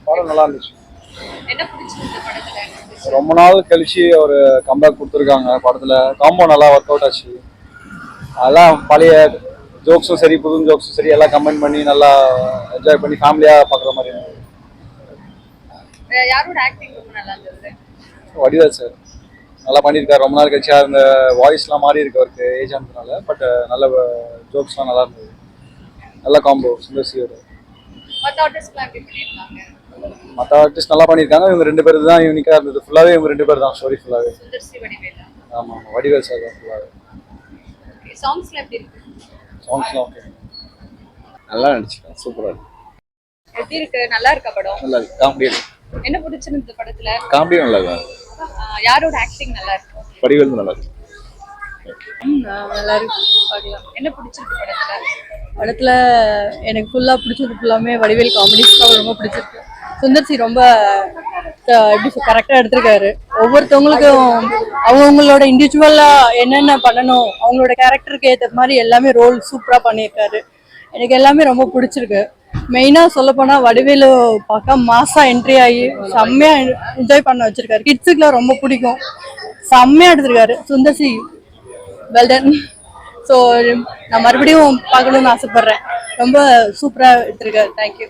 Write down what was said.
படம் நல்லா இருந்துச்சு. என்ன பிடிச்சிருந்தது படத்துல? ரொம்ப நாள் கழிச்சு ஒரு கம்பேக் கொடுத்துருக்காங்க படத்துல. காம்போ நல்லா ஒர்க் அவுட் ஆச்சு. அதெல்லாம் பழைய ஜோக்ஸும் சரி புது ஜோக்ஸும் சரி எல்லாம் கம்பைன் பண்ணி நல்லா என்ஜாய் பண்ணி ஃபேமிலியா பார்க்குற மாதிரி இருந்தது. யாரோட ஆக்டிங் ரொம்ப நல்லா இருந்தது? வடிவேல் சார் நல்லா பண்ணியிருக்காரு. ரொம்ப நாள் கழிச்சு அந்த வாய்ஸ்லாம் மாறி இருக்கு அவருக்கு ஏஜ் ஆனதுனால. பட் நல்ல ஜோக்ஸ்லாம் நல்லா இருந்தது. நல்ல காம்போ சுந்தர்சியோட. மத்த ஆர்டிஸ்ட்லாம் எப்படி பண்ணிருக்காங்க? மற்ற ஆர்டிஸ்ட் நல்லா பண்ணியிருக்காங்க. இவங்க ரெண்டு பேர் தான் யூனிக்காக இருந்தது. ஃபுல்லாகவே இவங்க ரெண்டு பேர் தான் ஸ்டோரி ஃபுல்லாகவே. சுந்தர்சி வடிவேலா? ஆமாம் வடிவேல் சார் தான் ஃபுல்லாகவே. சாங்ஸ்லாம் எப்படி இருக்கு? சாங்ஸ்லாம் ஓகே நல்லா நடிச்சிருக்காங்க. சூப்பராக இருக்கு. எப்படி இருக்கு? நல்லா இருக்கா படம்? நல்லா இருக்கு. காமெடி என்ன பிடிச்சிருந்தது படத்துல? காமெடி நல்லா இருக்கு. யாரோட ஆக்டிங் நல்லா இருக்கு? வடிவேல் நல்லா இருக்கு. நல்லா இருக்கு பார்க்கலாம். என்ன பிடிச்சிருக்கு படத்துல? படத்துல எனக்கு ஃபுல்லா பிடிச்சது ஃபுல்லாமே வடிவேல் காமெடிஸ் தான் ரொம்ப பிடிச்சிருக்கு. சுந்தர்சி ரொம்ப எப்படி கரெக்டாக எடுத்திருக்காரு. ஒவ்வொருத்தவங்களுக்கும் அவங்கவுங்களோட இண்டிவிஜுவலா என்னென்ன பண்ணணும் அவங்களோட கேரக்டருக்கு ஏற்ற மாதிரி எல்லாமே ரோல் சூப்பராக பண்ணியிருக்காரு. எனக்கு எல்லாமே ரொம்ப பிடிச்சிருக்கு. மெயினாக சொல்லப்போனால் வடிவேலு பார்க்க மாசா என்ட்ரி ஆகி செம்மையாக என்ஜாய் பண்ண வச்சிருக்காரு. கிட்ஸுக்குலாம் ரொம்ப பிடிக்கும். செம்மையாக எடுத்திருக்காரு சுந்தர்சி. வெல்டன். ஸோ நான் மறுபடியும் பார்க்கணுன்னு ஆசைப்பட்றேன். ரொம்ப சூப்பராக எடுத்திருக்காரு. தேங்க்யூ.